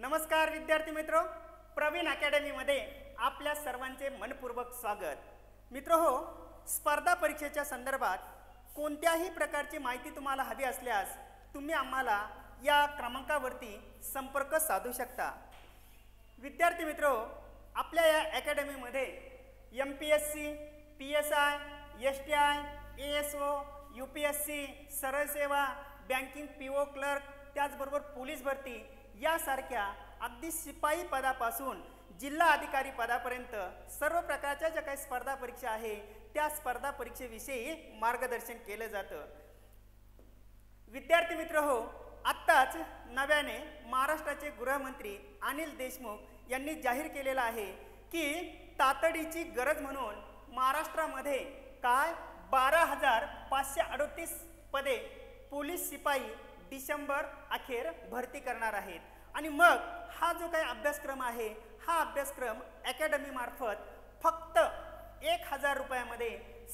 नमस्कार विद्यार्थी मित्रो, प्रवीण अकॅडमी मध्ये आपल्या सर्वांचे मनपूर्वक स्वागत। मित्रहो, स्पर्धा परीक्षेच्या संदर्भात कोणत्याही प्रकारची माहिती तुम्हाला हवी असल्यास तुम्ही आम्हाला या क्रमांकावरती संपर्क साधू शकता। विद्यार्थी मित्रो, आपल्या या अकॅडमी मध्ये MPSC, PSI, STI, ASO, UPSC, सरळ सेवा, बँकिंग PO क्लर्क, त्याचबरोबर पोलीस भरती यासारख्या अगदी शिपाई पदापासून जिल्हा अधिकारी पदापर्यंत सर्व प्रकारच्या ज्या काही स्पर्धा परीक्षा आहे त्या स्पर्धा परीक्षेविषयी मार्गदर्शन केले जातं। विद्यार्थी मित्र हो, आत्ताच नव्याने महाराष्ट्राचे गृहमंत्री अनिल देशमुख यांनी जाहीर केलेला आहे की तातडीची गरज म्हणून महाराष्ट्रामध्ये काय 12,538 पदे पोलीस शिपाई डिसेंबर अखेर भरती करणार आहेत। आणि मग हा जो काही अभ्यासक्रम आहे हा अभ्यासक्रम अकॅडमी मार्फत फक्त 1,000 रुपयामध्ये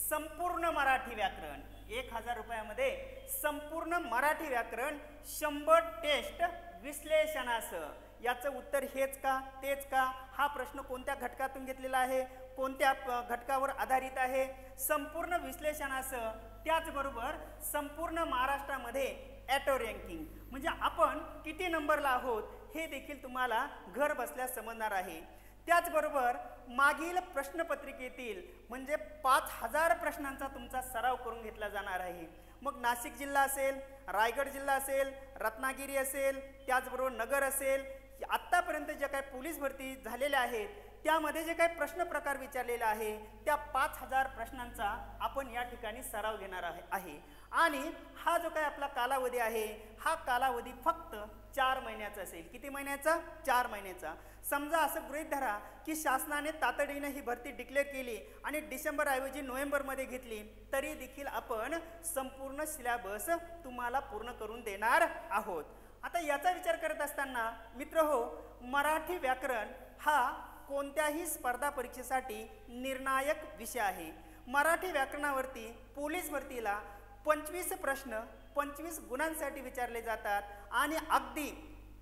संपूर्ण मराठी व्याकरण, 1,000 रुपयामध्ये संपूर्ण मराठी व्याकरण 100 टेस्ट विश्लेषणासह। याचं उत्तर हेच का तेच का, हा प्रश्न कोणत्या घटकातून घेतलेला आहे, कोणत्या घटकावर आधारित आहे, संपूर्ण विश्लेषणासह, त्याचबरोबर संपूर्ण महाराष्ट्रामध्ये ॲटो रँकिंग म्हणजे आपण किती नंबरला आहोत हे देखील तुम्हाला घर बसल्या समजणार आहे। त्याचबरोबर मागील प्रश्नपत्रिकेतील म्हणजे 5,000 प्रश्नांचा तुमचा सराव करून घेतला जाणार आहे। मग नाशिक जिल्हा असेल, रायगड जिल्हा असेल, रत्नागिरी असेल, त्याचबरोबर नगर असेल, आत्तापर्यंत ज्या काही पोलीस भरती झालेल्या आहेत त्यामध्ये जे काही प्रश्न प्रकार विचारलेले आहे त्या 5,000 प्रश्नांचा आपण या ठिकाणी सराव घेणार आहे। आणि हा जो काही आपला कालावधी आहे हा कालावधी फक्त 4 महिन्याचा असेल। किती महिन्याचा? 4 महिन्याचा। समजा असं गृहीत धरा की शासनाने तातडीने ही भरती डिक्लेअर केली आणि डिसेंबर ऐवजी नोव्हेंबरमध्ये घेतली तरी देखील आपण संपूर्ण सिलेबस तुम्हाला पूर्ण करून देणार आहोत। आता याचा विचार करत असताना मित्र हो, मराठी व्याकरण हा कोणत्याही स्पर्धा परीक्षेसाठी निर्णायक विषय आहे। मराठी व्याकरणावरती पोलीस भरतीला 25 प्रश्न 25 गुणांसाठी विचारले जातात आणि अगदी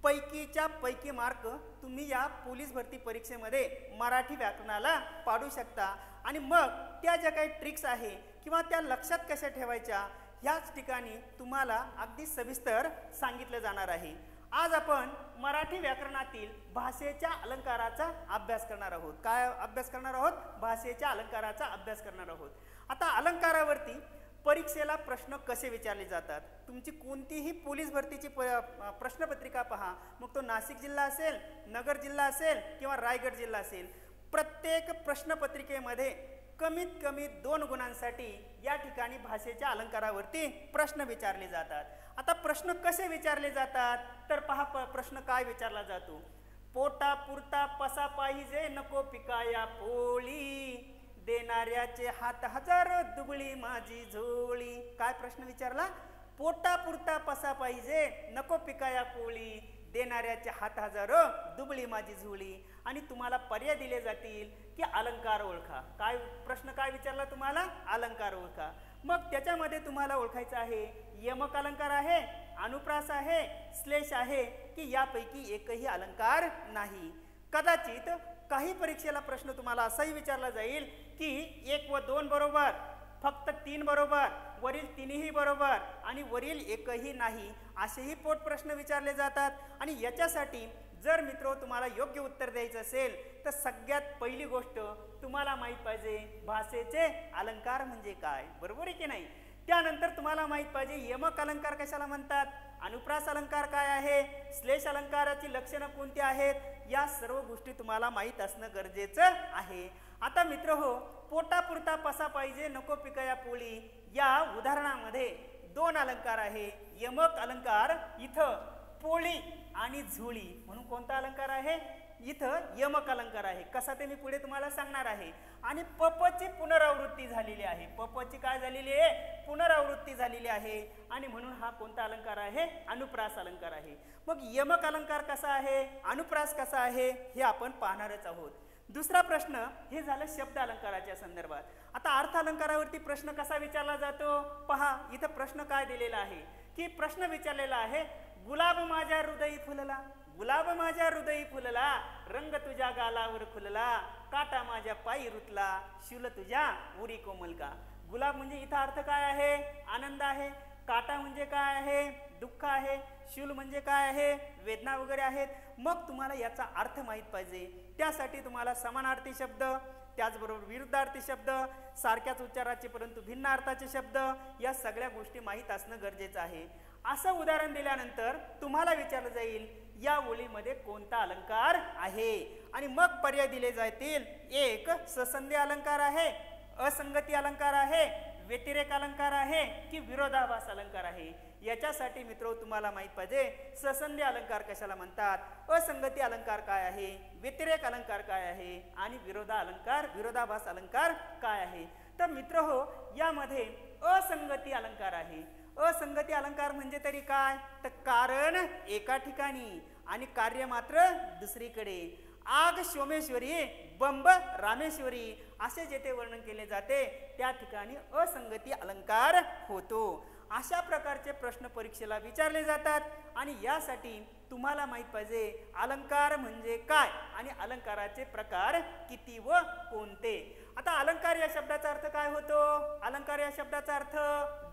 पैकीच्या पैकी मार्क तुम्ही या पोलीस भरती परीक्षेमध्ये मराठी व्याकरणाला पाडू शकता। आणि मग त्या ज्या काही ट्रिक्स आहे किंवा त्या लक्षात कशा ठेवायच्या ह्याच ठिकाणी तुम्हाला अगदी सविस्तर सांगितलं जाणार आहे। आज आपण मराठी व्याकरणातील भाषेच्या अलंकाराचा अभ्यास करणार आहोत। काय अभ्यास करणार आहोत? भाषेच्या अलंकाराचा अभ्यास करणार आहोत। आता अलंकारावरती परीक्षेला प्रश्न कसे विचारले जातात, तुमची कोणतीही पोलीस भरतीची प्रश्नपत्रिका पहा, मग तो नाशिक जिल्हा असेल, नगर जिल्हा असेल किंवा रायगड जिल्हा असेल, प्रत्येक प्रश्नपत्रिकेमध्ये कमीत कमी 2 गुणांसाठी या ठिकाणी भाषेच्या अलंकारावरती प्रश्न विचारले जातात। आता प्रश्न कसे विचारले जातात तर पहा, प्रश्न काय विचारला जातो, पोटा पुरता पसा पाहिजे नको पिकाया पोळी, देणाऱ्याचे हात हजार दुबळी माझी झोळी। काय प्रश्न विचारला? पोटा पुरता पसा पाहिजे नको पिकाया पोळी, देणाऱ्याचे हात हजार दुबळी माझी झोळी। आणि तुम्हाला पर्याय दिले जातील की अलंकार ओळखा। काय प्रश्न काय विचारला तुम्हाला? अलंकार ओळखा। मग त्याच्यामध्ये तुम्हाला ओळखायचं आहे यमक अलंकार आहे, अनुप्रास आहे, श्लेष आहे की यापैकी एकही अलंकार नाही। कदाचित काही परीक्षेला प्रश्न तुम्हाला असाही विचारला जाईल की 1 व 2 बरोबर, फक्त 3 बरोबर, वरील 3ही बरोबर आणि वरील एकही नाही, असेही पोट प्रश्न विचारले जातात। आणि याच्यासाठी जर मित्रो तुम्हाला योग्य उत्तर द्यायचं असेल तर सगळ्यात पहिली गोष्ट तुम्हाला माहित पाहिजे भाषेचे अलंकार म्हणजे काय, बरोबर आहे की नाही। त्यानंतर तुम्हाला माहित पाहिजे यमक अलंकार कशाला म्हणतात, अनुप्रास अलंकार काय आहे, श्लेष अलंकाराची लक्षणं कोणती आहेत, या सर्व गोष्टी तुम्हाला माहित असणं गरजेचं आहे। आता मित्र हो, पोटापुरता पसा पाहिजे नको पिकया पोळी या उदाहरणामध्ये 2 अलंकार आहे। यमक अलंकार इथं पोळी आणि झोळी म्हणून कोणता अलंकार आहे? इथं यमक अलंकार आहे। कसा ते मी पुढे तुम्हाला सांगणार आहे। आणि पपची पुनरावृत्ती झालेली आहे, पपची काय झालेली आहे? पुनरावृत्ती झालेली आहे आणि म्हणून हा कोणता अलंकार आहे? अनुप्रास अलंकार आहे। मग यमक अलंकार कसा आहे, अनुप्रास कसा आहे हे आपण पाहणारच आहोत। दुसरा प्रश्न हे झालं शब्द अलंकाराच्या संदर्भात। आता अर्थ अलंकारावरती प्रश्न कसा विचारला जातो पहा, इथं प्रश्न काय दिलेला आहे की प्रश्न विचारलेला आहे, गुलाब माझ्या हृदयी फुलला, गुलाब माझ्या हृदयी फुलला, रंग तुझ्या गालावर खुलला, काटा माझ्या पायी रुतला, शूल तुझ्या उरी कोमल का. गुलाब म्हणजे इथं अर्थ काय आहे? आनंद आहे. काटा म्हणजे काय आहे? दुःख आहे. शूल म्हणजे काय आहे? वेदना वगैरे आहेत. मग तुम्हाला याचा अर्थ माहीत पाहिजे. त्यासाठी तुम्हाला समानार्थी शब्द, त्याचबरोबर विरुद्धार्थी शब्द, सारख्याच उच्चाराचे परंतु भिन्न अर्थाचे शब्द, या सगळ्या गोष्टी माहीत असणं गरजेचं आहे. असं उदाहरण दिल्यानंतर तुम्हाला विचारलं जाईल या ओळीमध्ये कोणता अलंकार आहे, आणि मग पर्याय दिले जातील. एक ससंधी अलंकार आहे, असंगती अलंकार आहे, व्यतिरेक अलंकार आहे की विरोधाभास अलंकार आहे. याच्यासाठी मित्र तुम्हाला माहित पाहिजे ससंधी अलंकार कशाला म्हणतात, असंगती अलंकार काय आहे, व्यतिरेक अलंकार काय आहे आणि विरोधाभास अलंकार काय आहे. तर मित्र हो, यामध्ये असंगती अलंकार आहे. असंगती अलंकार म्हणजे तरी काय, तर कारण एका ठिकाणी आणि कार्य मात्र दुसरीकडे. आग सोमेश्वरी, बंब रामेश्वरी असे जेथे वर्णन केले जाते त्या ठिकाणी असंगती अलंकार होतो. अशा प्रकारचे प्रश्न परीक्षेला विचारले जातात आणि यासाठी तुम्हाला माहित पाहिजे अलंकार म्हणजे काय आणि अलंकाराचे प्रकार किती व कोणते. आता अलंकार या शब्दाचा अर्थ काय होतो? अलंकार या शब्दाचा अर्थ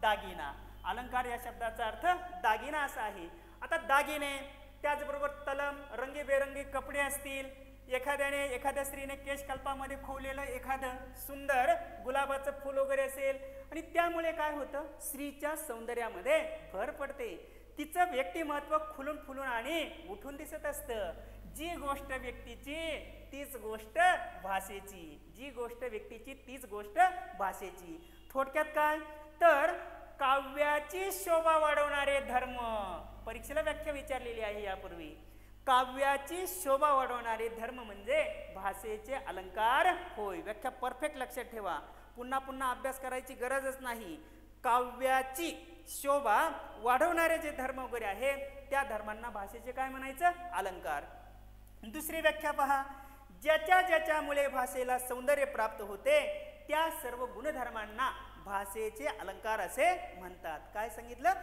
दागिना. अलंकार या शब्दाचा अर्थ दागिना असा आहे. आता दागिने, त्याचबरोबर तलम, रंगीबेरंगी कपडे असतील, एखाद्या स्त्रीने केशकल्पामध्ये खोवलेलं एखादं सुंदर गुलाबाचं फूल वगैरे असेल आणि त्यामुळे काय होतं, स्त्रीच्या सौंदर्यामध्ये भर पडते. तिचं व्यक्तिमत्व खुलून फुलून आणि उठून दिसत असतं. जी गोष्ट व्यक्तीची तीच गोष्ट भाषेची, जी गोष्ट व्यक्तीची तीच गोष्ट भाषेची. थोडक्यात काय तर काव्याची शोभा वाढवणारे धर्म. परीक्षेला व्याख्या विचारलेली आहे यापूर्वी. काव्याची शोभा वाढवणारे धर्म म्हणजे भाषेचे अलंकार होय. व्याख्या परफेक्ट लक्षात ठेवा, पुन्हा पुन्हा अभ्यास करायची गरजच नाही. काव्याची शोभा वाढवणारे जे धर्म वगैरे आहे त्या धर्मांना भाषेचे काय म्हणायचं? अलंकार. दुसरी व्याख्या पहा, ज्याच्या ज्याच्यामुळे भाषेला सौंदर्य प्राप्त होते त्या सर्व गुणधर्मांना भाषेचे अलंकार असे म्हणतात. काय सांगितलं?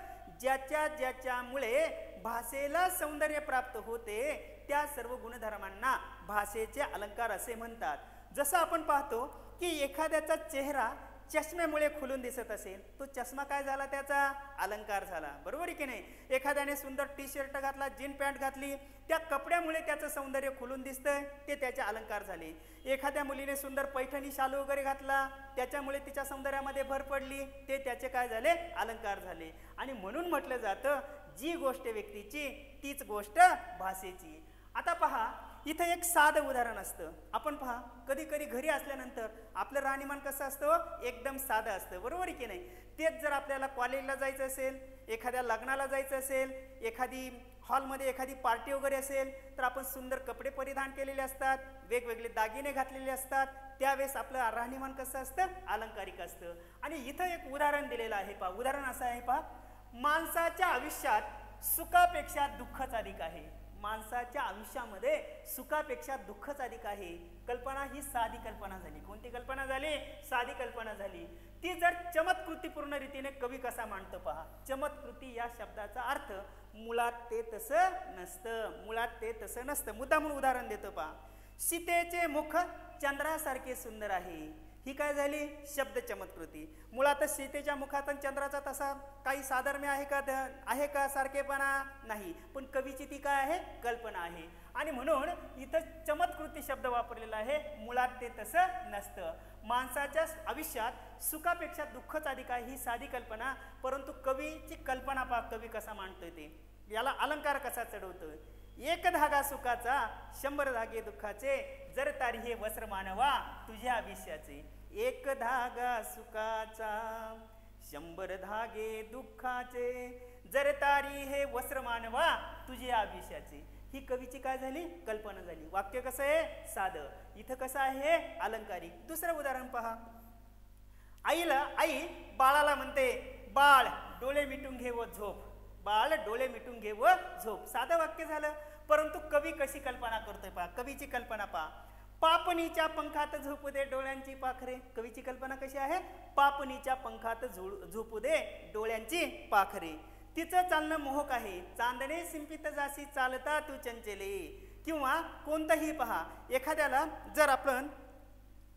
ज्याच्या ज्याच्यामुळे भाषेला सौंदर्य प्राप्त होते त्या सर्व गुणधर्मांना भाषेचे अलंकार असे म्हणतात. जसं आपण पाहतो की एखाद्याचा चेहरा चष्म्यामुळे खुलून दिसत असेल, तो चष्मा काय झाला? त्याचा अलंकार झाला. बरोबर आहे की नाही? एखाद्याने सुंदर टी शर्ट घातला, जीन पॅन्ट घातली, त्या कपड्यामुळे त्याचं सौंदर्य खुलून दिसतंय, ते त्याचे अलंकार झाले. एखाद्या मुलीने सुंदर पैठणी शालू वगैरे घातला, त्याच्यामुळे तिच्या सौंदर्यामध्ये भर पडली, ते त्याचे काय झाले? अलंकार झाले. आणि म्हणून म्हटलं जातं जी गोष्ट व्यक्तीची तीच गोष्ट भाषेची. आता पहा, इथं एक साधं उदाहरण असतं. आपण पहा, कधी कधी घरी असल्यानंतर आपलं राहणीमान कसं असतं? एकदम साधं असतं. बरोबर आहे की नाही? तेच जर आपल्याला कॉलेजला जायचं असेल, एखाद्या लग्नाला जायचं असेल, एखादी हॉलमध्ये एखादी पार्टी वगैरे असेल तर आपण सुंदर कपडे परिधान केलेले असतात, वेगवेगळे दागिने घातलेले असतात. त्यावेळेस आपलं राहणीमान कसं असतं? अलंकारिक असतं. आणि इथं एक उदाहरण दिलेलं आहे पहा. उदाहरण असं आहे पहा, माणसाच्या आयुष्यात सुखापेक्षा दुःखच अधिक आहे. माणसाच्या आयुष्यामध्ये सुखापेक्षा दुःखच अधिक आहे. कल्पना ही साधी कल्पना झाली. कोणती कल्पना झाली? साधी कल्पना झाली. ती जर चमत्कृतीपूर्ण रीतीने कवी कसा मांडतो पहा. चमत्कृती या शब्दाचा अर्थ मुळात ते तसं नसतं, मुळात ते तसं नसतं. मुद्दा म्हणून उदाहरण देतो पहा. सीतेचे मुख चंद्रासारखे सुंदर आहे. ही काय झाली? शब्द चमत्कृती. मुळातच सीतेच्या मुखात चंद्राचा तसा काही साधर्म्य आहे का सारखेपणा? नाही. पण कवीची ती काय आहे? कल्पना आहे. आणि म्हणून इथं चमत्कृती शब्द वापरलेला आहे. मुळात ते तसं नसतं. माणसाच्या आयुष्यात सुखापेक्षा दुःखच अधिक आहे ही साधी कल्पना, परंतु कवीची कल्पना पहा कवी कसा मांडतोय ते. याला अलंकार कसा चढवतोय? एक धागा सुखाचा 100 धागे दुःखाचे, जर तारी हे वस्त्र मानवा तुझ्या आयुष्याचे. एक धागा सुखाचा 100 धागे दुःखाचे, जर तारी हे वस्त्र मानवा तुझ्या आयुष्याचे. ही कवीची काय झाली? कल्पना झाली. वाक्य कसं आहे? साधं. इथं कसं आहे? अलंकारिक. दुसरं उदाहरण पहा. आई बाळाला म्हणते, बाळ डोळे मिटून घे व झोप. बाळ डोळे मिटून घे व झोप. साधं वाक्य झालं, परंतु कवी कशी कल्पना करतोय पहा. कवीची कल्पना पहा. पापणीच्या पंखात झोपू दे डोळ्यांची पाखरे. कवीची कल्पना कशी आहे? पापणीच्या पंखात झोपू दे डोळ्यांची पाखरे. तिचं चालणं मोहक आहे, चांदणे शिंपित जासी चालता तू चंचले. किंवा कोणतंही पहा, एखाद्याला जर आपण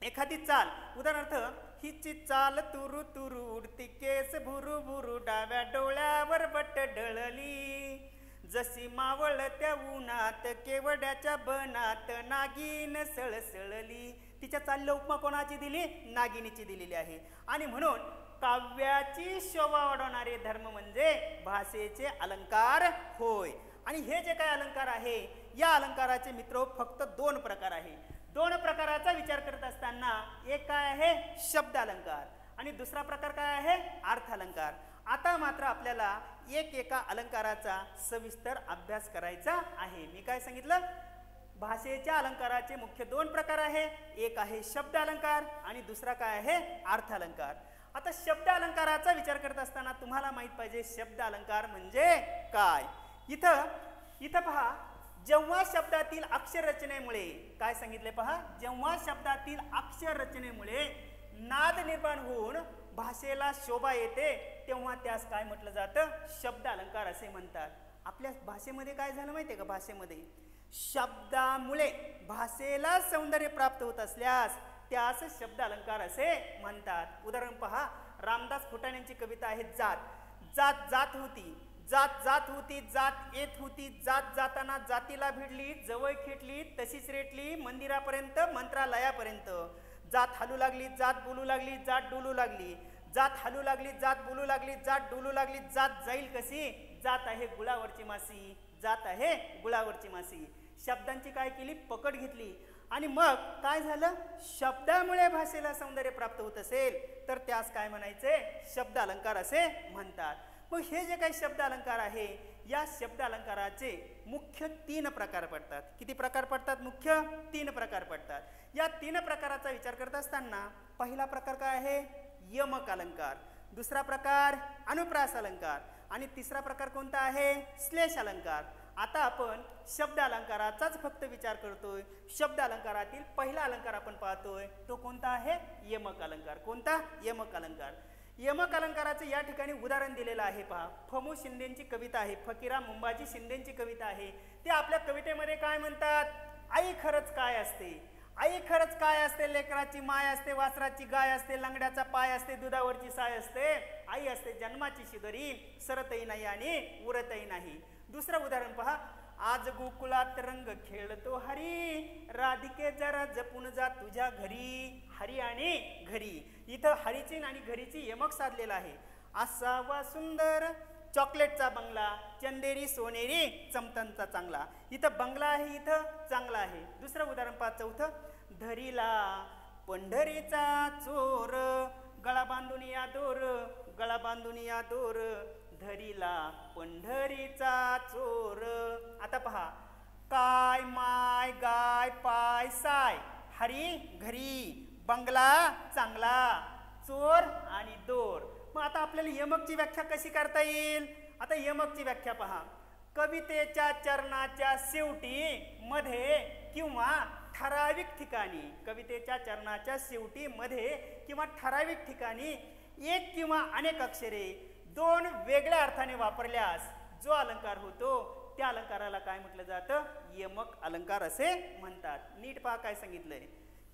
एखादी चाल, उदाहरणार्थ हिची चाल तुरु तुरु उडती केस भुरु भुरु डाव्या डोळ्यावर बट ढळली, जशी मावळत्या उन्हात केवड्याच्या बनात नागिन सळसळली. तिच्या चालीला उपमा कोणाची दिली? नागिनीची दिलेली आहे. आणि म्हणून काव्याची शोभा वाढवणारे धर्म म्हणजे भाषेचे अलंकार होय. आणि हे जे काही अलंकार आहे, या अलंकाराचे मित्र फक्त दोन प्रकार आहे. दोन प्रकाराचा विचार करत असताना एक काय आहे? शब्द अलंकार, आणि दुसरा प्रकार काय आहे? अर्थ अलंकार. आता मात्र आपल्याला एका अलंकाराचा सविस्तर अभ्यास करायचा आहे. मी काय सांगितलं? भाषेच्या अलंकाराचे मुख्य दोन प्रकार आहे. एक आहे शब्द अलंकार आणि दुसरा काय आहे? अर्थ अलंकार. आता शब्द अलंकाराचा विचार करत असताना तुम्हाला माहित पाहिजे शब्द अलंकार म्हणजे काय. इथं पहा, जेव्हा शब्दातील अक्षर रचनेमुळे काय सांगितले पहा, जेव्हा शब्दातील अक्षर रचनेमुळे नाद निर्माण होऊन भाषेला शोभा येते तेव्हा त्यास काय म्हटलं जातं? शब्द अलंकार असे म्हणतात. आपल्या भाषेमध्ये काय झालं माहिती आहे का? भाषेमध्ये शब्दामुळे भाषेला सौंदर्य प्राप्त होत असल्यास त्यास शब्द अलंकार असे म्हणतात. उदाहरण पहा, रामदास फुटाण्यांची कविता आहे जात. जात जात होती, जात जात होती, जात येत होती, जात जाताना जातीला भिडली, जवळ खेटली, तशीच रेटली मंदिरापर्यंत मंत्रालयापर्यंत. जात हलू लागली, जात बोलू लागली, जात डोलू लागली, जात हलू लागली, जात बोलू लागली, जात डोलू लागली, जात जाईल कशी? जात आहे गुळावरची मासी, जात आहे गुळावरची मासी. शब्दांची काय केली? पकड घेतली. आणि मग काय झालं? शब्दामुळे भाषेला सौंदर्य प्राप्त होत असेल तर त्यास काय म्हणायचे? शब्द अलंकार असे म्हणतात. मग हे जे काही शब्द अलंकार आहे, या शब्द अलंकाराचे मुख्य 3 प्रकार पडतात. किती प्रकार पडतात? मुख्य 3 प्रकार पडतात. या 3 प्रकाराचा विचार करत असताना पहिला प्रकार काय आहे? यमक अलंकार. दुसरा प्रकार अनुप्रास अलंकार आणि तिसरा प्रकार कोणता आहे? श्लेष अलंकार. आता आपण शब्द अलंकाराचाच फक्त विचार करतोय. शब्द अलंकारातील पहिला अलंकार आपण पाहतोय, तो कोणता आहे? यमक अलंकार. कोणता? यमक अलंकार. यमक अलंकाराचे या ठिकाणी उदाहरण दिलेलं आहे पहा. फमू शिंदेची कविता आहे, फकीरा मुंबाजी शिंदेची कविता आहे. ते आपल्या कवितेमध्ये काय म्हणतात? आई खरंच काय असते, आई खरंच काय असते, लेकराची माय असते, वासराची गाय असते, लंगड्याचा पाय असते, दुधावरची साय असते, आई असते जन्माची शिदोरी, सरतही नाही आणि उरतही नाही. दुसरं उदाहरण पहा, आज गोकुळात रंग खेळतो हरी, राधिके जरा जपून जा तुझ्या घरी. हरी आणि घरी, इथं हरीची आणि घरीची यमक साधलेला आहे. असावा सुंदर चॉकलेटचा बंगला, चंदेरी सोनेरी चमतनचा चांगला. इथं बंगला आहे, इथं चांगला आहे. दुसरं उदाहरण पहा, चौथं, धरीला पंढरीचा चोर, गळा बांधून या दोर, गळा बांधून या दोर, धरीला पंढरीचा चोर. आता पहा, काय माय गाय पाय साय, हरी घरी, बंगला चांगला, चोर आणि दोर. मग आता आपल्याला यमकची व्याख्या कशी करता येईल? आता यमकची व्याख्या पहा, कवितेच्या चरणाच्या शेवटी मध्ये किंवा ठराविक ठिकाणी, कवितेच्या चरणाच्या शेवटी मध्ये किंवा ठराविक ठिकाणी एक किंवा अनेक अक्षरे दोन वेगळ्या अर्थाने वापरल्यास जो अलंकार होतो त्या अलंकाराला काय म्हटलं जातं? यमक अलंकार असे म्हणतात. नीट पहा काय सांगितलंय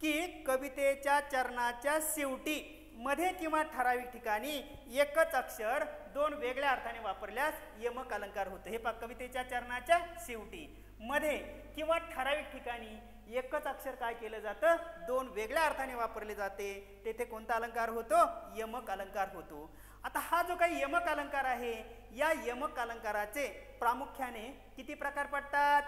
की कवितेच्या चरणाच्या शेवटी मध्ये किंवा ठराविक ठिकाणी एकच अक्षर दोन वेगळ्या अर्थाने वापरल्यास यमक अलंकार होतो. हे पहा, कवितेच्या चरणाच्या शेवटी मध्ये किंवा ठराविक ठिकाणी एकच अक्षर काय केलं जातं? दोन वेगळ्या अर्थाने वापरले जाते. तेथे कोणता अलंकार होतो? यमक अलंकार होतो. आता हा जो काही यमक अलंकार आहे, या यमक अलंकाराचे प्रामुख्याने किती प्रकार पडतात?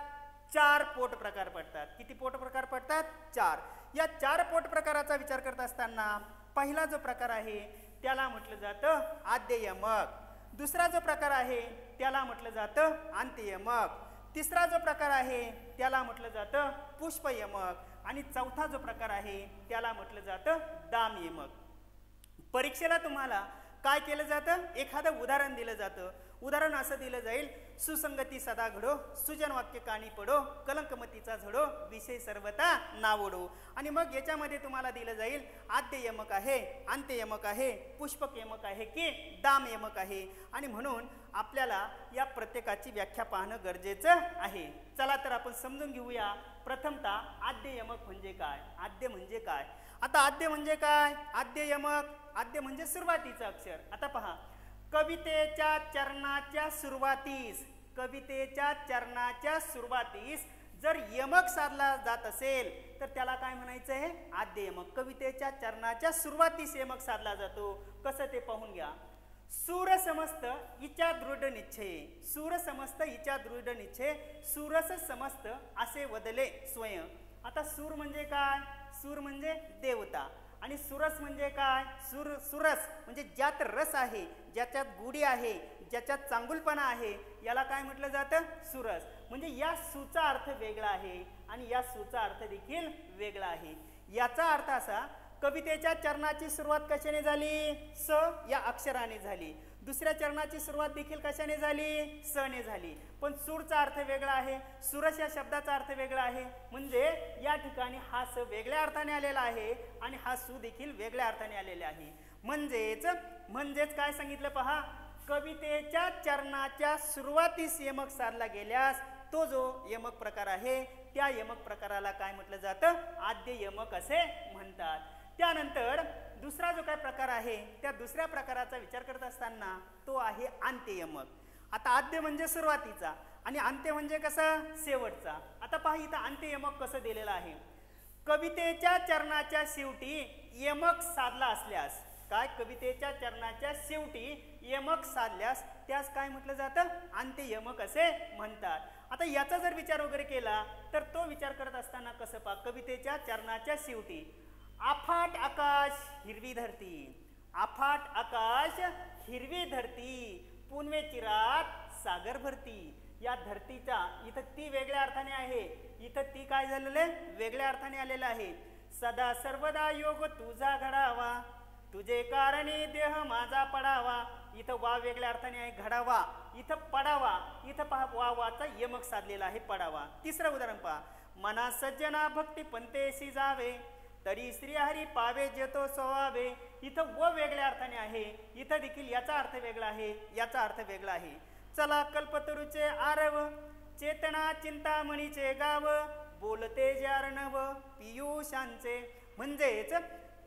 4 पोट प्रकार पडतात. किती पोट प्रकार पडतात? 4. या 4 पोट प्रकाराचा विचार करत असताना पहिला जो प्रकार आहे त्याला म्हटलं जातं आद्य यमक. दुसरा जो प्रकार आहे त्याला म्हटलं जातं अंत्य यमक. तिसरा जो प्रकार आहे त्याला म्हटलं जातं पुष्प यमक. आणि चौथा जो प्रकार आहे त्याला म्हटलं जातं दाम यमक. परीक्षेला तुम्हाला काय केलं जातं? एखादं उदाहरण दिलं जातं. उदाहरण असं दिलं जाईल, सुसंगती सदा घडो, सुजन वाक्य कानी पडो, कलंकमतीचा झडो, विषय सर्वता नावडो. आणि मग याच्यामध्ये तुम्हाला दिलं जाईल आद्य यमक आहे, अंत्य यमक आहे, पुष्पक यमक आहे की दाम यमक आहे. आणि म्हणून आपल्याला या प्रत्येकाची व्याख्या पाहणं गरजेचं आहे. चला तर आपण समजून घेऊया. प्रथमतः आद्य यमक म्हणजे काय, आद्य म्हणजे काय. आता आद्य म्हणजे काय, आद्य यमक, आद्य म्हणजे सुरुवातीचं अक्षर. आता पहा, कवितेच्या चरणाच्या सुरुवातीस, कवितेच्या चरणाच्या सुरुवातीस जर यमक साधला जात असेल तर त्याला काय म्हणायचं आहे, आद्य यमक. कवितेच्या चरणाच्या सुरुवातीस यमक साधला जातो. कसं ते पाहून घ्या. सूर समस्त इच्या दृढ निश्चय, सूर समस्त इच्या दृढ निश्चय, सूरस समस्त असे वदले स्वयं. आता सूर म्हणजे काय, सूर म्हणजे देवता. आणि सुरस म्हणजे काय, सुरस म्हणजे ज्यात रस आहे, ज्याच्यात गुढी आहे, ज्याच्यात चांगुलपणा आहे, याला काय म्हटलं जातं, सुरस. म्हणजे या सूचा अर्थ वेगळा आहे आणि या सूचा अर्थ देखील वेगळा आहे. याचा अर्थ असा, कवितेच्या चरणाची सुरुवात कशाने झाली, स या अक्षराने झाली. दुसऱ्या चरणाची सुरुवात देखील कशाने झाली, स ने झाली. पण सूरचा अर्थ वेगळा आहे, सुरस या शब्दाचा अर्थ वेगळा आहे. म्हणजे या ठिकाणी हा स वेगळ्या अर्थाने आलेला आहे आणि हा सु देखील वेगळ्या अर्थाने आलेला आहे. म्हणजेच काय सांगितलं पहा, कवितेच्या चरणाच्या सुरुवातीस यमक साधला गेल्यास तो जो यमक प्रकार आहे त्या यमक प्रकाराला काय म्हटलं जातं, आद्य यमक असे म्हणतात. त्यानंतर दुसरा जो काय प्रकार आहे त्या दुसऱ्या प्रकाराचा विचार करत असताना तो आहे अंत्य यमक. आता आद्य म्हणजे सुरुवातीचा आणि अंत्य म्हणजे कसा, शेवटचा. आता पहा इथं अंत्य यमक कसं दिलेलं आहे. कवितेच्या चरणाच्या शेवटी यमक साधला असल्यास, काय, कवितेच्या चरणाच्या शेवटी यमक साधल्यास त्यास काय म्हटलं जातं, अंत्य यमक असे म्हणतात. आता याचा जर विचार वगैरे केला तर तो विचार करत असताना कसं पहा, कवितेच्या चरणाच्या शेवटी आफाट आकाश हिरवी धरती, आफाट आकाश हिरवी धरती, पुनवे चिरात सागर भरती. या धरतीचा इथं ती वेगळ्या अर्थाने आहे, इथं ती काय झालेलं आहे, वेगळ्या अर्थाने आलेलं आहे. सदा सर्वदा योग तुझा घडावा, तुझे कारणे देह माझा पडावा. इथं वा वेगळ्या अर्थाने आहे, घडावा. इथं पडावा, इथं पहा वा वाचा यमक साधलेला आहे, पडावा. तिसरं उदाहरण पहा, मना सज्जना भक्ती पंथेशी जावे, तरी श्रीहरी पावे जेतो सोवावे. इथं व वेगळ्या अर्थाने आहे, इथं देखील याचा अर्थ वेगळा आहे, याचा अर्थ वेगळा आहे. चला कल्पतरूचे आरव, चेतना चिंतामणीचे गाव, बोलते जे अर्णव पियुषांचे. म्हणजेच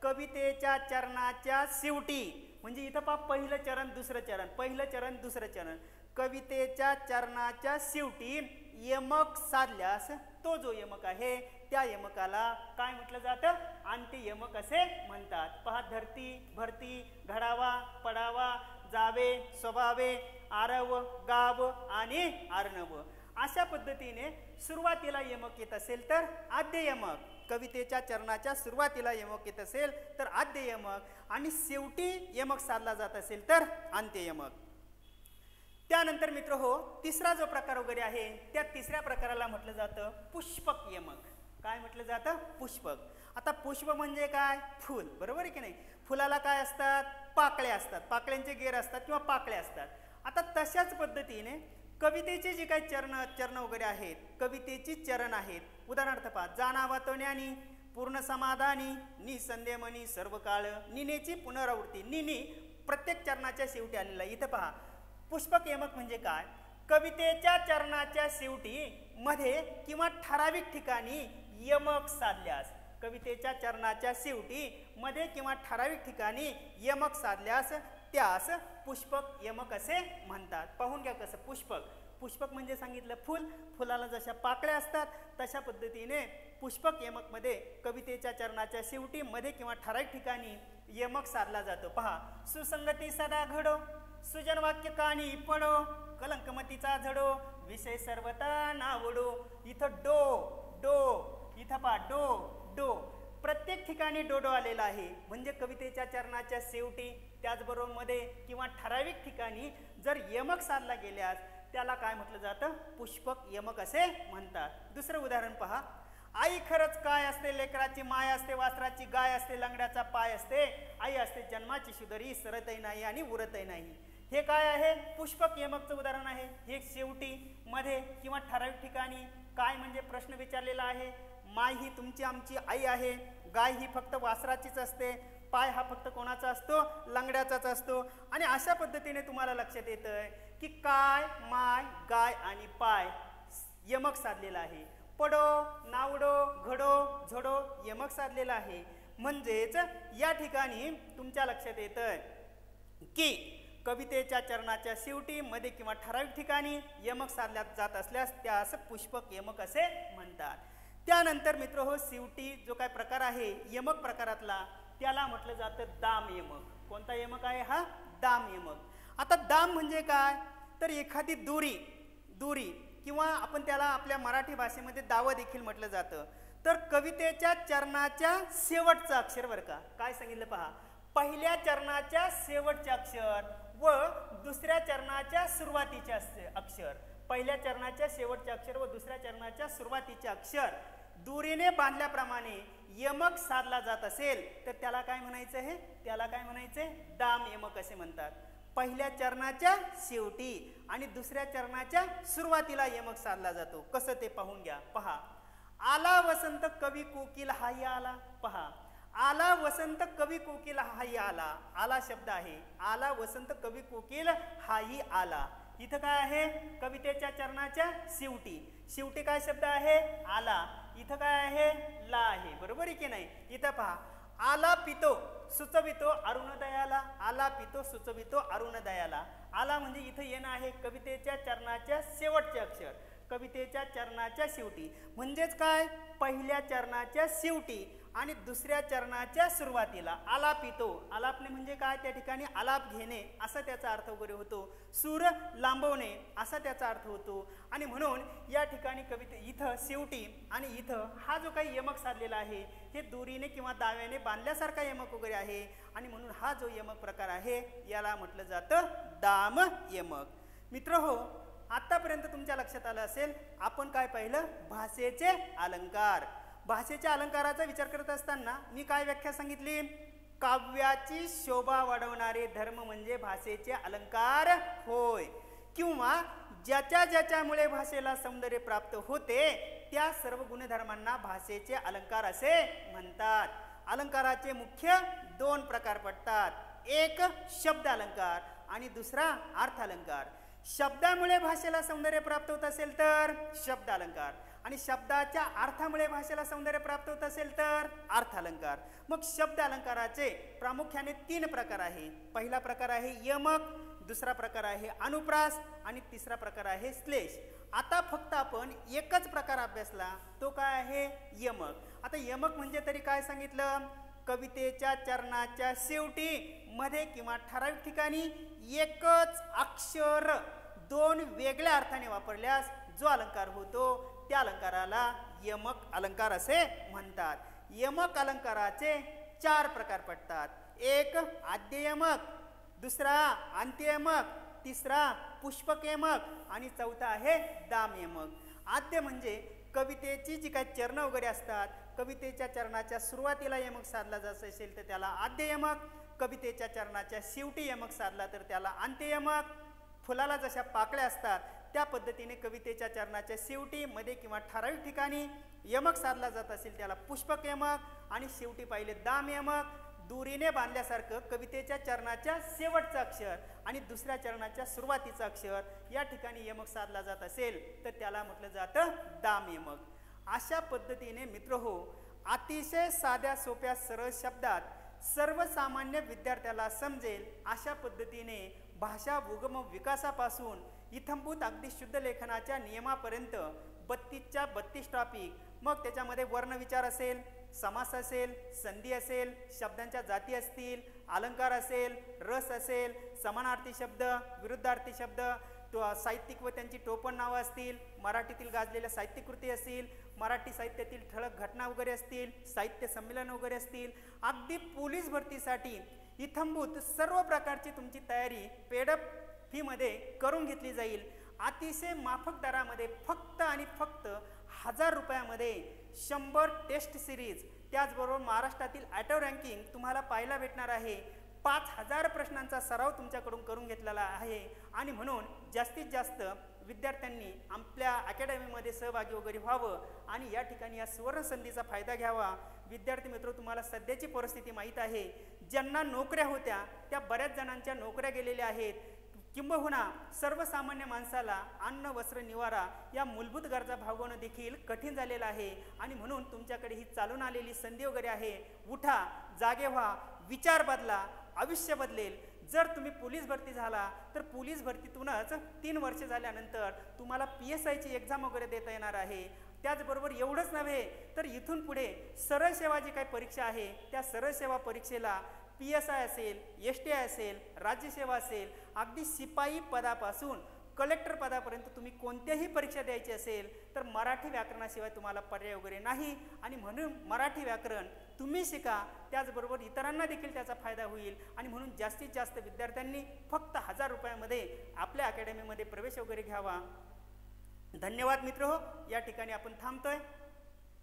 कवितेच्या चरणाच्या शेवटी, म्हणजे इथं पहा पहिलं चरण दुसरं चरण, पहिलं चरण दुसरं चरण, कवितेच्या चरणाच्या शेवटी यमक साधल्यास तो जो यमक आहे त्या यमकाला काय म्हटलं जातं, अंत्य यमक असे म्हणतात. पहा, धरती, भरती, घडावा, पडावा, जावे, स्वभावे, आरव, गाव आणि अर्णव. अशा पद्धतीने सुरुवातीला यमक येत असेल तर आद्य यमक, कवितेच्या चरणाच्या सुरुवातीला यमक येत असेल तर आद्य यमक आणि शेवटी यमक साधला जात असेल तर अंत्य यमक. त्यानंतर मित्र हो, तिसरा जो प्रकार वगैरे आहे त्या तिसऱ्या प्रकाराला म्हटलं जातं पुष्पक यमक. काय म्हटलं जातं, पुष्पक. आता पुष्प म्हणजे काय, फूल, बरोबर आहे की नाही. फुलाला काय असतात, पाकळ्या असतात, पाकळ्यांचे गेर असतात किंवा पाकळ्या असतात. आता तशाच पद्धतीने कवितेचे जे काही चरण वगैरे आहेत, कवितेची चरण आहेत. उदाहरणार्थ पहा, जाणावा तो ज्ञानी, पूर्ण समाधानी, निसंदेह मनी सर्व काळ, निनेची पुनरावृत्ती. निनी प्रत्येक चरणाच्या शेवटी आलेला. इथं पहा, पुष्पक यमक म्हणजे काय, कवितेच्या चरणाच्या शेवटी मध्ये किंवा ठराविक ठिकाणी यमक साधल्यास, कवितेच्या चरणाच्या शेवटी मध्ये किंवा ठराविक ठिकाणी यमक साधल्यास त्यास पुष्पक यमक असे म्हणतात. पाहून घ्या कसं पुष्पक. पुष्पक म्हणजे सांगितलं फुल, फुलाला जशा पाकळ्या असतात तशा पद्धतीने पुष्पक यमक मध्ये कवितेच्या चरणाच्या शेवटी मध्ये किंवा ठराविक ठिकाणी यमक साधला जातो. पहा, सुसंगती सदा घडो, सुजन वाक्य कानी पडो, कलंकमतीचा झडो, विषय सर्वता नावडो. इथं डो डो, इथं पहा डो डो, प्रत्येक ठिकाणी डोडो आलेला आहे. म्हणजे कवितेच्या चरणाच्या शेवटी त्याचबरोबर मध्ये किंवा ठराविक ठिकाणी जर यमक साधला गेल्यास त्याला काय म्हटलं जातं, पुष्पक यमक असे म्हणतात. दुसरं उदाहरण पहा, आई खरंच काय असते, लेकराची माय असते, वासराची गाय असते, लंगड्याचा पाय असते, आई असते जन्माची सुंदरी, सरतही नाही आणि उरतही नाही. हे काय आहे, पुष्पक यमकचं उदाहरण आहे. हे शेवटी, मध्ये किंवा ठराविक ठिकाणी. काय म्हणजे प्रश्न विचारलेला आहे, माय ही तुमची आमची आई आहे, गाय ही फक्त वासराचीच असते, पाय हा फक्त कोणाचा असतो, लंगड्याचाच असतो. आणि अशा पद्धतीने तुम्हाला लक्षात येतंय की काय, माय, गाय आणि पाय यमक साधलेला आहे. पडो, नावडो, घडो, झडो यमक साधलेला आहे. म्हणजेच या ठिकाणी तुमच्या लक्षात येतंय की कवितेच्या चरणाच्या शेवटी, मध्ये किंवा ठराविक ठिकाणी यमक साधल्या जात असल्यास त्यास पुष्पक यमक असे म्हणतात. त्यानंतर मित्र हो, शेवटी जो काय प्रकार आहे यमक प्रकारातला, त्याला म्हटलं जातं दाम यमक. कोणता यमक आहे हा, दाम यमक. आता दाम म्हणजे काय, तर एखादी दुरी किंवा आपण त्याला आपल्या मराठी भाषेमध्ये दावा देखील म्हटलं जातं. तर कवितेच्या चरणाच्या शेवटचं अक्षर बरं का, काय सांगितलं पहा, पहिल्या चरणाच्या शेवटचे अक्षर व दुसऱ्या चरणाच्या सुरुवातीचे अक्षर, पहिल्या चरणाच्या शेवटचे अक्षर व दुसऱ्या चरणाच्या सुरुवातीचे अक्षर दुरीने बांधल्याप्रमाणे यमक साधला जात असेल तर त्याला काय म्हणायचं आहे, त्याला काय म्हणायचं आहे, दाम यमक असे म्हणतात. पहिल्या चरणाच्या शेवटी आणि दुसऱ्या चरणाच्या सुरुवातीला यमक साधला जातो. कसं ते पाहून घ्या. पहा, आला वसंत कवी कोकिल हाही आला. पहा, आला वसंत कवी कोकिल हाही आला. आला शब्द आहे, आला वसंत कवी कोकिल हाही आला. इथं काय आहे, कवितेच्या चरणाच्या शेवटी काय शब्द आहे, आला. इथं काय आहे, ला आहे. बरोबर आहे की नाही. इथं पहा, आला पितो सुचवितो अरुणोदयाला. आला पितो सुचवितो अरुणोदयाला. आला म्हणजे इथं येणं आहे कवितेच्या चरणाच्या शेवटचे अक्षर, कवितेच्या चरणाच्या शेवटी. म्हणजेच काय, पहिल्या चरणाच्या शेवटी आणि दुसऱ्या चरणाच्या सुरुवातीला आलाप येतो. आलापने म्हणजे काय, त्या ठिकाणी आलाप घेणे असा त्याचा अर्थ वगैरे होतो. सूर लांबवणे असा त्याचा अर्थ होतो. आणि म्हणून या ठिकाणी कविते इथं शेवटी आणि इथं हा जो काही यमक साधलेला आहे हे दोरीने किंवा दाव्याने बांधल्यासारखा यमक वगैरे आहे. आणि म्हणून हा जो यमक प्रकार आहे याला म्हटलं जातं दाम यमक. मित्र हो, आतापर्यंत तुमच्या लक्षात आलं असेल आपण काय पाहिलं, भाषेचे अलंकार. भाषेच्या अलंकाराचा विचार करत असताना मी काय व्याख्या सांगितली, काव्याची शोभा वाढवणारे धर्म म्हणजे भाषेचे अलंकार होय, किंवा ज्याच्यामुळे भाषेला सौंदर्य प्राप्त होते त्या सर्व गुणधर्मांना भाषेचे अलंकार असे म्हणतात. अलंकाराचे मुख्य दोन प्रकार पडतात, एक शब्द अलंकार आणि दुसरा अर्थ अलंकार. शब्दामुळे भाषेला सौंदर्य प्राप्त होत असेल तर शब्द अलंकार, आणि शब्दाच्या अर्थामुळे भाषेला सौंदर्य प्राप्त होत असेल तर अर्थ अलंकार. मग शब्द अलंकाराचे प्रामुख्याने तीन प्रकार आहे. पहिला प्रकार आहे यमक, दुसरा प्रकार आहे अनुप्रास आणि तिसरा प्रकार आहे श्लेष. आता फक्त आपण एकच प्रकार अभ्यासला, तो काय आहे यमक. आता यमक म्हणजे तरी काय सांगितलं, कवितेच्या चरणाच्या शेवटी, मध्ये किंवा ठराविक ठिकाणी एकच अक्षर दोन वेगळ्या अर्थाने वापरल्यास जो अलंकार होतो त्या अलंकाराला यमक अलंकार असे म्हणतात. यमक अलंकाराचे चार प्रकार पडतात, एक आद्ययमक, दुसरा अंत्ययमक, तिसरा पुष्पक यमक आणि चौथा आहे दाम यमक. आद्य म्हणजे कवितेची जी काही चरण वगैरे असतात, कवितेच्या चरणाच्या सुरुवातीला यमक साधला जात असेल तर त्याला आद्य यमक, कवितेच्या चरणाच्या शेवटी यमक साधला तर त्याला अंत्ययमक. फुलाला जशा पाकळ्या असतात त्या पद्धतीने कवितेच्या चरणाच्या शेवटी, मध्ये किंवा ठराविक ठिकाणी यमक साधला जात असेल त्याला पुष्पक यमक, आणि शेवटी पाहिले दाम यमक. दुरीने बांधल्यासारखं कवितेच्या चरणाच्या शेवटचं अक्षर आणि दुसऱ्या चरणाच्या सुरुवातीचं अक्षर या ठिकाणी यमक साधला जात असेल तर त्याला म्हटलं जातं दाम यमक. अशा पद्धतीने मित्र हो, अतिशय साध्या सोप्या सरळ शब्दात सर्वसामान्य विद्यार्थ्याला समजेल अशा पद्धतीने भाषा उगम विकासापासून इत्थंभूत अगदी शुद्ध लेखनाच्या नियमापर्यंत 32च्या 32 टॉपिक, मग त्याच्यामध्ये वर्णविचार असेल, समास असेल, संधी असेल, शब्दांच्या जाती असतील, अलंकार असेल, रस असेल, समानार्थी शब्द, विरुद्धार्थी शब्द, साहित्यिक व त्यांची टोपण नावं असतील, मराठीतील गाजलेल्या साहित्यकृती असतील, मराठी साहित्यातील ठळक घटना वगैरे असतील, साहित्य संमेलन वगैरे असतील, अगदी पोलीस भरतीसाठी इत्थंभूत सर्व प्रकारची तुमची तयारी पेडअप फीमध्ये करून घेतली जाईल. अतिशय माफक दरामध्ये फक्त आणि फक्त 1000 रुपयामध्ये 100 टेस्ट सिरीज, त्याचबरोबर महाराष्ट्रातील ॲटो रँकिंग तुम्हाला पाहायला भेटणार आहे. 5000 प्रश्नांचा सराव तुमच्याकडून करून घेतलेला आहे आणि म्हणून जास्तीत जास्त विद्यार्थ्यांनी आपल्या अकॅडमीमध्ये सहभागी वगैरे व्हावं आणि या ठिकाणी या सुवर्ण संधीचा फायदा घ्यावा. विद्यार्थी मित्र, तुम्हाला सध्याची परिस्थिती माहीत आहे. ज्यांना नोकऱ्या होत्या त्या बऱ्याच जणांच्या नोकऱ्या गेलेल्या आहेत. किंबहुना सर्वसामान्य माणसाला अन्न, वस्त्र, निवारा या मूलभूत गरजा भागवणं देखील कठीण झालेलं आहे आणि म्हणून तुमच्याकडे ही चालून आलेली संधी वगैरे आहे. उठा, जागे व्हा, विचार बदला, आयुष्य बदलेल. जर तुम्ही पोलीस भरती झाला तर पोलीस भरतीतूनच 3 वर्ष झाल्यानंतर तुम्हाला PSIची एक्झाम वगैरे देता येणार आहे. त्याचबरोबर एवढंच नव्हे तर इथून पुढे सरळ सेवा जी काही परीक्षा आहे त्या सरळ सेवा परीक्षेला PSI असेल, STI असेल, राज्यसेवा असेल, अगदी शिपाई पदापासून कलेक्टर पदापर्यंत तुम्ही कोणत्याही परीक्षा द्यायची असेल तर मराठी व्याकरणाशिवाय तुम्हाला पर्याय वगैरे नाही आणि म्हणून मराठी व्याकरण तुम्ही शिका. त्याचबरोबर इतरांना देखील त्याचा फायदा होईल आणि म्हणून जास्तीत जास्त विद्यार्थ्यांनी फक्त 1000 रुपयामध्ये आपल्या अकॅडमीमध्ये प्रवेश वगैरे घ्यावा. धन्यवाद मित्र हो. या ठिकाणी आपण थांबतोय.